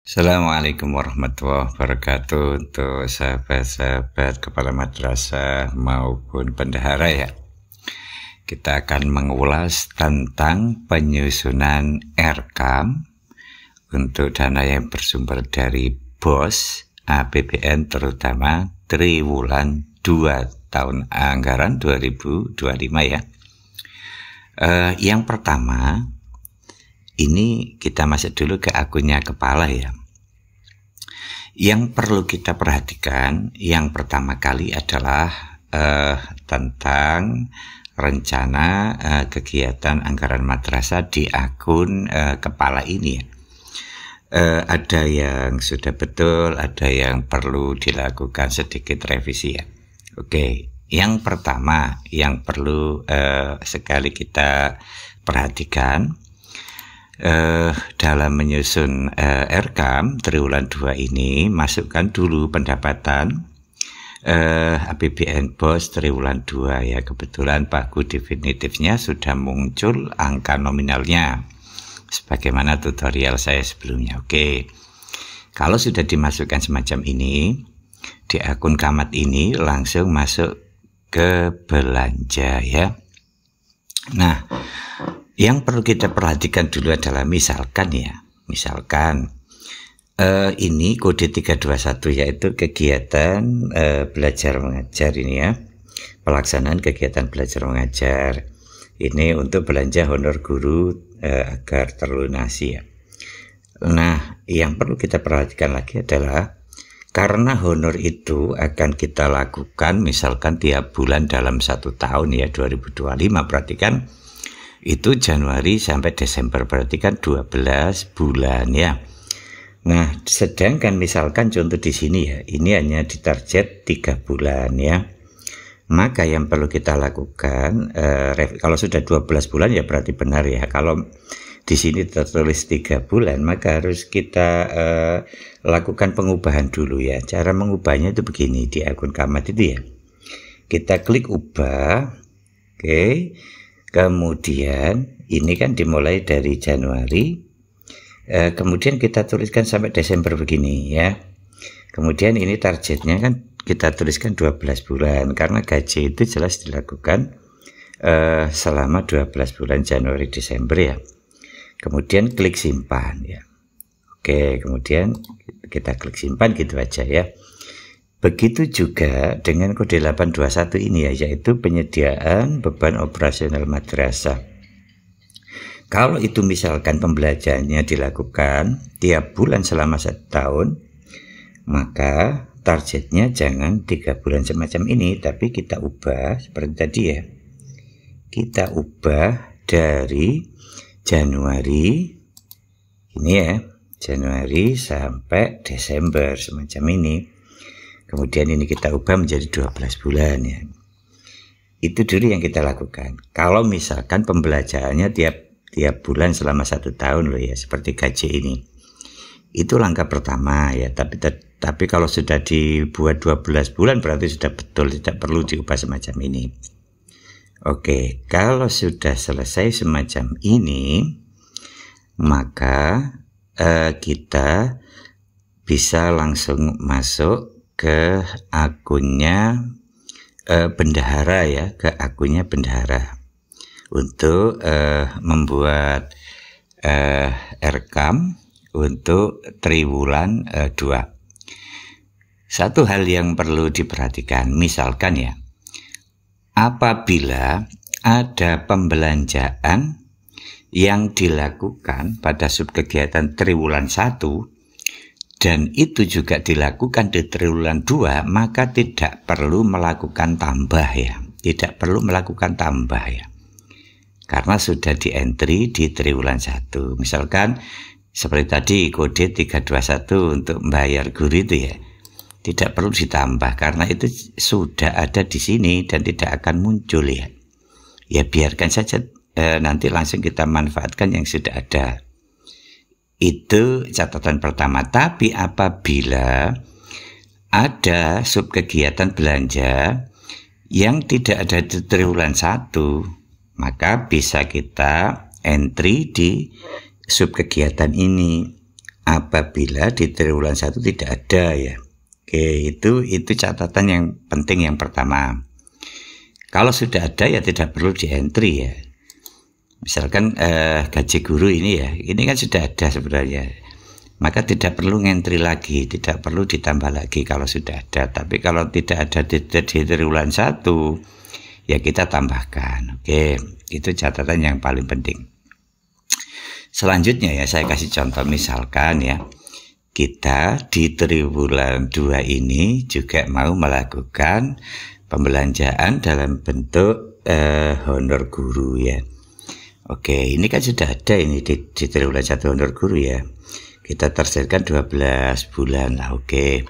Assalamualaikum warahmatullahi wabarakatuh untuk sahabat-sahabat kepala madrasah maupun bendahara ya. Kita akan mengulas tentang penyusunan RKAM untuk dana yang bersumber dari BOS APBN terutama triwulan 2 tahun anggaran 2025 ya. Yang pertama, ini kita masuk dulu ke akunnya kepala ya. Yang perlu kita perhatikan yang pertama kali adalah tentang rencana kegiatan anggaran madrasah di akun kepala ini ya. Ada yang sudah betul, ada yang perlu dilakukan sedikit revisi ya. Oke, yang pertama yang perlu sekali kita perhatikan dalam menyusun RKAM triwulan 2 ini, masukkan dulu pendapatan APBN BOS triwulan 2 ya. Kebetulan pagu definitifnya sudah muncul angka nominalnya sebagaimana tutorial saya sebelumnya. Oke, kalau sudah dimasukkan semacam ini di akun kamat ini, langsung masuk ke belanja ya. Nah, yang perlu kita perhatikan dulu adalah misalkan ini kode 321 yaitu kegiatan belajar mengajar ini ya, pelaksanaan kegiatan belajar mengajar ini untuk belanja honor guru agar terlunasi ya. Nah, yang perlu kita perhatikan lagi adalah karena honor itu akan kita lakukan misalkan tiap bulan dalam 1 tahun ya, 2025 berarti kan itu Januari sampai Desember, berarti kan 12 bulan ya. Nah, sedangkan misalkan contoh di sini ya, ini hanya ditarget 3 bulan ya. Maka yang perlu kita lakukan, kalau sudah 12 bulan ya berarti benar ya. Kalau di sini tertulis 3 bulan, maka harus kita lakukan pengubahan dulu ya. Cara mengubahnya itu begini, di akun kamat itu ya. Kita klik ubah, oke. Kemudian ini kan dimulai dari Januari, kemudian kita tuliskan sampai Desember begini ya. Kemudian ini targetnya kan kita tuliskan 12 bulan karena gaji itu jelas dilakukan selama 12 bulan Januari Desember ya. Kemudian klik simpan ya. Oke, kemudian kita klik simpan gitu aja ya. Begitu juga dengan kode 821 ini ya, yaitu penyediaan beban operasional madrasah. Kalau itu misalkan pembelajarannya dilakukan tiap bulan selama 1 tahun, maka targetnya jangan 3 bulan semacam ini, tapi kita ubah seperti tadi ya. Kita ubah dari Januari ini ya, Januari sampai Desember semacam ini. Kemudian ini kita ubah menjadi 12 bulan ya. Itu dulu yang kita lakukan. Kalau misalkan pembelajarannya tiap bulan selama 1 tahun loh ya, seperti gaji ini. Itu langkah pertama ya. Tapi kalau sudah dibuat 12 bulan berarti sudah betul, tidak perlu diubah semacam ini. Oke, kalau sudah selesai semacam ini, maka kita bisa langsung masuk ke akunnya bendahara ya, ke akunnya bendahara untuk membuat RKAM untuk triwulan 2. Satu hal yang perlu diperhatikan, misalkan ya, apabila ada pembelanjaan yang dilakukan pada subkegiatan triwulan 1 dan itu juga dilakukan di triwulan 2, maka tidak perlu melakukan tambah ya. Tidak perlu melakukan tambah ya. Karena sudah di entry di triwulan 1. Misalkan seperti tadi kode 321 untuk membayar guru itu ya. Tidak perlu ditambah karena itu sudah ada di sini dan tidak akan muncul ya. Ya biarkan saja nanti langsung kita manfaatkan yang sudah ada. Itu catatan pertama. Tapi apabila ada subkegiatan belanja yang tidak ada di triwulan 1, maka bisa kita entry di subkegiatan ini. apabila di triwulan 1 tidak ada ya. Oke, itu catatan yang penting yang pertama. Kalau sudah ada ya tidak perlu di entry ya. Misalkan gaji guru ini ya, ini kan sudah ada sebenarnya, maka tidak perlu ngentri lagi, tidak perlu ditambah lagi kalau sudah ada. Tapi kalau tidak ada di triwulan 1 ya kita tambahkan. Oke, itu catatan yang paling penting. Selanjutnya ya saya kasih contoh, misalkan ya kita di triwulan 2 ini juga mau melakukan pembelanjaan dalam bentuk honor guru ya. Oke, ini kan sudah ada ini di triwulan 1 honor guru ya. Kita targetkan 12 bulan lah, oke.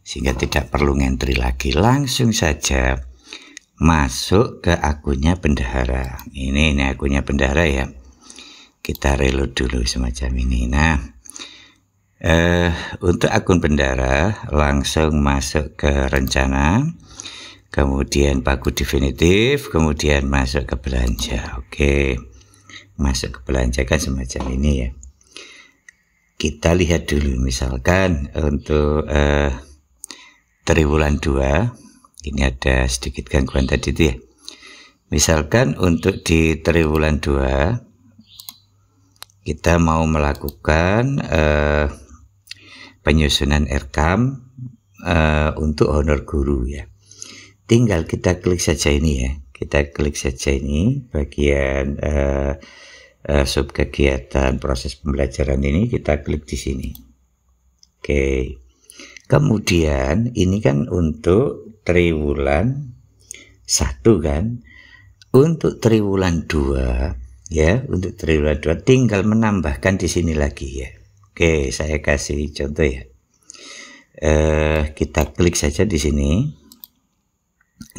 Sehingga tidak perlu ngentri lagi, langsung saja masuk ke akunnya bendahara. Ini akunnya bendahara ya. Kita reload dulu semacam ini. Nah, untuk akun bendahara langsung masuk ke rencana, kemudian pagu definitif, kemudian masuk ke belanja. Oke, masuk ke belanja kan semacam ini ya. Kita lihat dulu misalkan untuk triwulan 2 ini ada sedikit gangguan tadi itu ya. Misalkan untuk di triwulan 2 kita mau melakukan penyusunan RKAM untuk honor guru ya. Tinggal kita klik saja ini ya. Kita klik saja ini bagian sub kegiatan proses pembelajaran ini, kita klik di sini. Oke. Kemudian ini kan untuk triwulan 1 kan. Untuk triwulan 2 ya, untuk triwulan 2 tinggal menambahkan di sini lagi ya. Oke, saya kasih contoh ya. Kita klik saja di sini.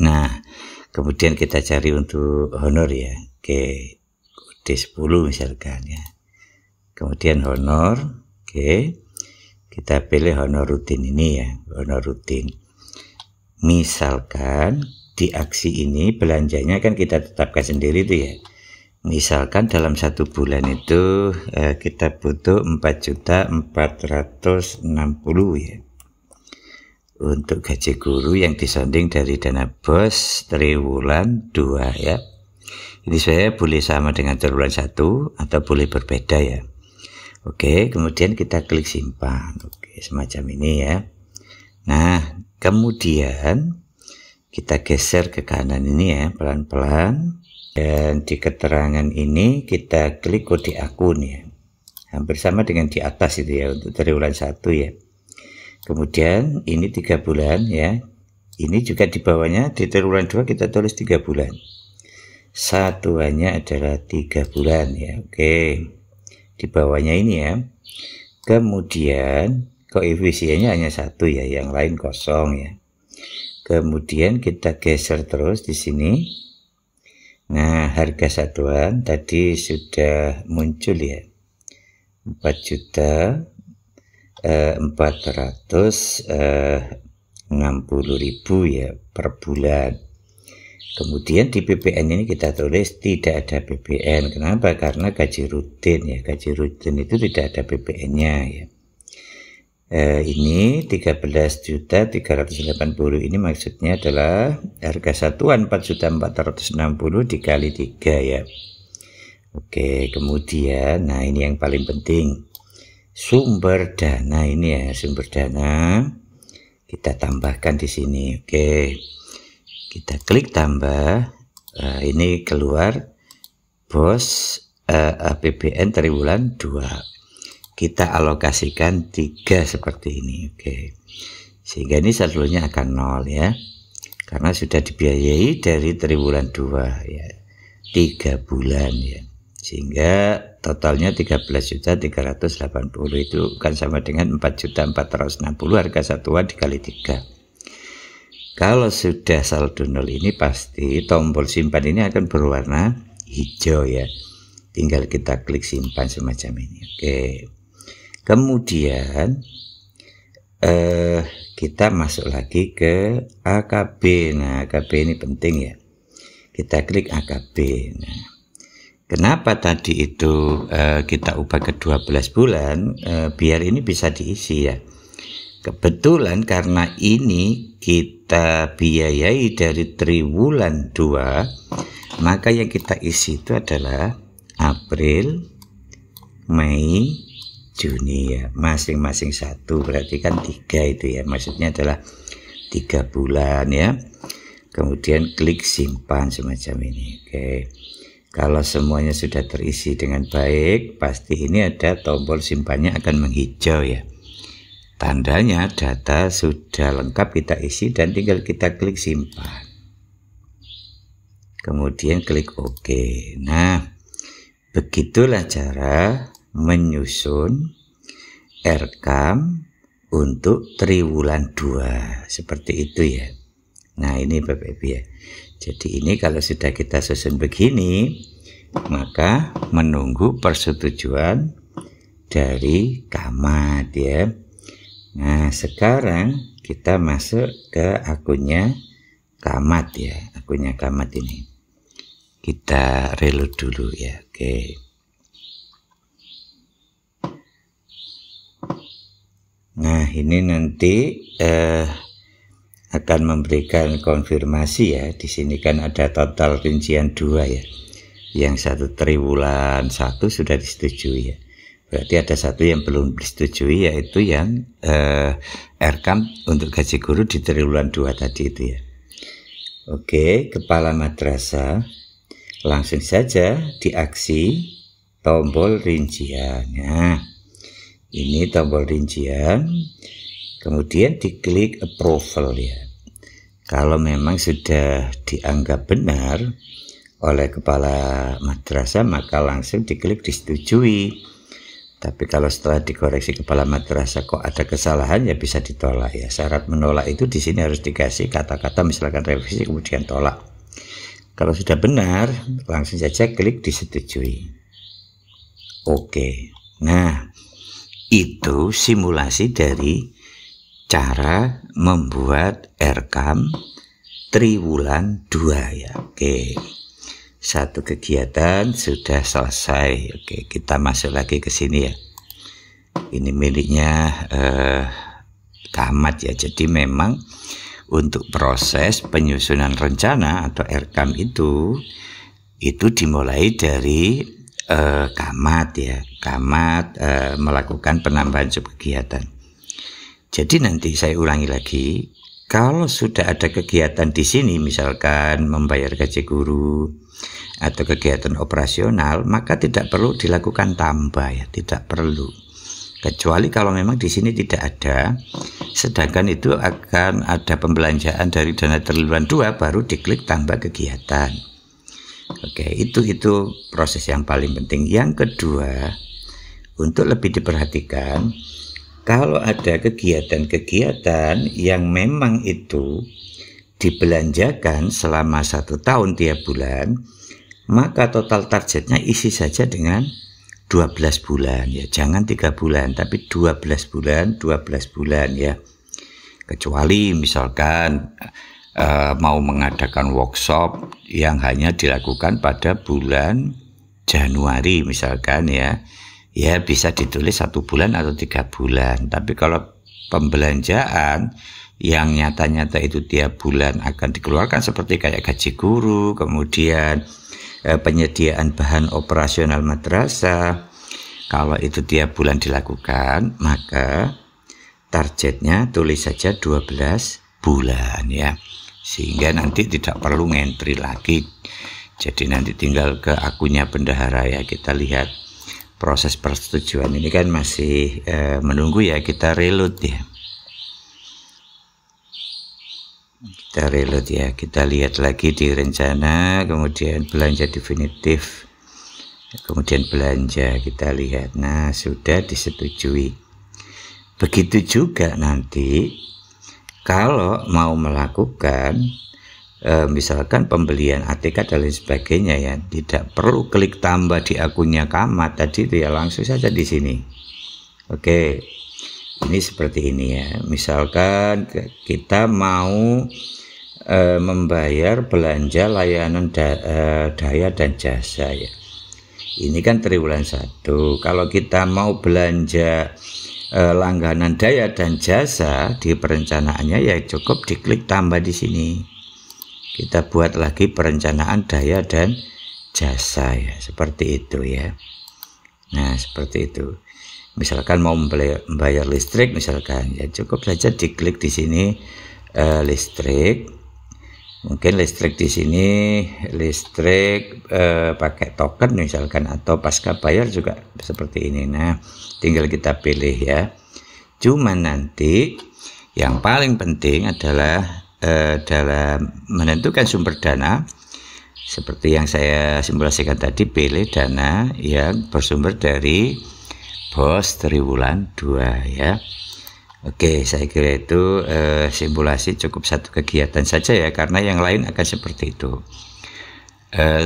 Nah, kemudian kita cari untuk honor ya. Oke. D10 misalkan ya. Kemudian honor, oke. Kita pilih honor rutin ini ya, honor rutin. Misalkan di aksi ini belanjanya kan kita tetapkan sendiri tuh ya. Misalkan dalam 1 bulan itu kita butuh 4.460.000 ya. Untuk gaji guru yang disonding dari dana BOS triwulan 2 ya. Ini saya boleh sama dengan triwulan 1 atau boleh berbeda ya. Oke, kemudian kita klik simpan. Oke, semacam ini ya. Nah, kemudian kita geser ke kanan ini ya, pelan-pelan. Dan di keterangan ini kita klik kode akun ya. Hampir sama dengan di atas itu ya, untuk triwulan 1 ya. Kemudian ini 3 bulan ya. Ini juga di bawahnya di triwulan 2 kita tulis 3 bulan. Satuannya adalah 3 bulan ya. Oke, di bawahnya ini ya. Kemudian koefisiennya hanya 1 ya, yang lain kosong ya. Kemudian kita geser terus di sini. Nah, harga satuan tadi sudah muncul ya, 4.460.000 ya per bulan. Kemudian di PPN ini kita tulis tidak ada PPN. Kenapa? Karena gaji rutin ya. Gaji rutin itu tidak ada PPN-nya ya. Ini 13.380.000 ini maksudnya adalah harga satuan 4.460.000 dikali 3 ya. Oke, kemudian nah ini yang paling penting. Sumber dana ini ya, sumber dana kita tambahkan di sini. Oke. Kita klik tambah, ini keluar BOS APBN triwulan 2. Kita alokasikan 3 seperti ini, oke. Sehingga ini saldonya akan 0 ya, karena sudah dibiayai dari triwulan 2 ya, 3 bulan ya. Sehingga totalnya 13.380.000 itu kan sama dengan 4.460.000 harga satuan dikali 3. Kalau sudah saldo 0 ini pasti tombol simpan ini akan berwarna hijau ya. Tinggal kita klik simpan semacam ini. Oke. Kemudian kita masuk lagi ke AKB. Nah, AKB ini penting ya. Kita klik AKB. Nah, Kenapa tadi itu kita ubah ke 12 bulan, biar ini bisa diisi ya. Kebetulan karena ini kita biayai dari triwulan 2, maka yang kita isi itu adalah April, Mei, Juni ya. Masing-masing 1, berarti kan 3 itu ya. Maksudnya adalah 3 bulan ya. Kemudian klik simpan semacam ini. Oke. Kalau semuanya sudah terisi dengan baik, pasti ini ada tombol simpannya akan menghijau ya. Tandanya data sudah lengkap kita isi dan tinggal kita klik simpan. Kemudian klik OK. Nah, begitulah cara menyusun RKAM untuk triwulan 2. Seperti itu ya. Nah, ini Bapak Ibu ya. Jadi ini kalau sudah kita susun begini, maka menunggu persetujuan dari Camat ya. Nah, sekarang kita masuk ke akunnya Camat ya. Akunnya Camat ini. Kita reload dulu ya. Oke. Nah, ini nanti akan memberikan konfirmasi ya. Di sini kan ada total rincian 2 ya. Yang 1 triwulan 1 sudah disetujui ya. Berarti ada 1 yang belum disetujui, yaitu yang RKAM untuk gaji guru di triwulan 2 tadi itu ya. Oke, kepala madrasah langsung saja diaksi tombol rincian. Nah, ini tombol rincian. Kemudian diklik approval ya. Kalau memang sudah dianggap benar oleh kepala madrasah, maka langsung diklik disetujui. Tapi kalau setelah dikoreksi kepala madrasah kok ada kesalahan, ya bisa ditolak ya. Syarat menolak itu di sini harus dikasih kata-kata misalkan revisi kemudian tolak. Kalau sudah benar, langsung saja klik disetujui. Oke. Nah, itu simulasi dari cara membuat RKAM triwulan 2 ya. Oke. 1 kegiatan sudah selesai. Oke, kita masuk lagi ke sini ya. Ini miliknya Camat ya. Jadi memang untuk proses penyusunan rencana atau RKAM itu dimulai dari Camat ya. Camat melakukan penambahan subkegiatan. Jadi nanti saya ulangi lagi, kalau sudah ada kegiatan di sini, misalkan membayar gaji guru atau kegiatan operasional, maka tidak perlu dilakukan tambah ya, tidak perlu. Kecuali kalau memang di sini tidak ada, sedangkan itu akan ada pembelanjaan dari dana triwulan 2, baru diklik tambah kegiatan. Oke, itu proses yang paling penting. Yang kedua, untuk lebih diperhatikan, kalau ada kegiatan-kegiatan yang memang itu dibelanjakan selama 1 tahun tiap bulan, maka total targetnya isi saja dengan 12 bulan ya. Jangan 3 bulan, tapi 12 bulan ya. Kecuali misalkan mau mengadakan workshop yang hanya dilakukan pada bulan Januari misalkan ya. Ya bisa ditulis 1 bulan atau 3 bulan. Tapi kalau pembelanjaan yang nyata-nyata itu tiap bulan akan dikeluarkan seperti kayak gaji guru, kemudian penyediaan bahan operasional madrasah, kalau itu tiap bulan dilakukan, maka targetnya tulis saja 12 bulan ya. Sehingga nanti tidak perlu ngentri lagi. Jadi nanti tinggal ke akunnya bendahara ya, kita lihat. Proses persetujuan ini kan masih menunggu ya, kita reload ya. Kita reload ya, kita lihat lagi di rencana, kemudian belanja definitif, kemudian belanja, kita lihat. Nah, sudah disetujui. Begitu juga nanti kalau mau melakukan misalkan pembelian ATK dan lain sebagainya ya, tidak perlu klik tambah di akunnya Camat tadi itu ya, langsung saja di sini. Oke, ini seperti ini ya. Misalkan kita mau membayar belanja layanan daya dan jasa ya. Ini kan triwulan 1. Kalau kita mau belanja langganan daya dan jasa di perencanaannya, ya cukup diklik tambah di sini. Kita buat lagi perencanaan daya dan jasa, ya seperti itu ya. Nah seperti itu. Misalkan mau membayar listrik misalkan, ya cukup saja diklik di sini listrik. Mungkin listrik di sini listrik pakai token misalkan, atau pasca bayar juga seperti ini. Nah tinggal kita pilih ya. Cuman nanti yang paling penting adalah dalam menentukan sumber dana, seperti yang saya simulasikan tadi, pilih dana yang bersumber dari BOS triwulan 2 ya. Oke, saya kira itu simulasi cukup satu kegiatan saja ya, karena yang lain akan seperti itu.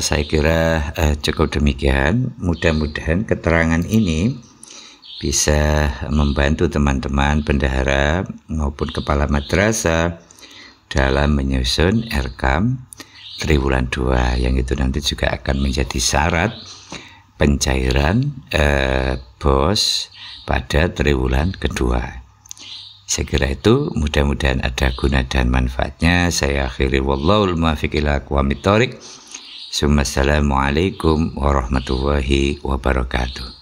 Saya kira cukup demikian. Mudah-mudahan keterangan ini bisa membantu teman-teman bendahara maupun kepala madrasah dalam menyusun RKAM triwulan 2, yang itu nanti juga akan menjadi syarat pencairan BOS pada triwulan kedua. Saya kira itu mudah-mudahan ada guna dan manfaatnya. Saya akhiri, wallahul muwaffiq ila aqwamit thoriq. Assalamualaikum warahmatullahi wabarakatuh.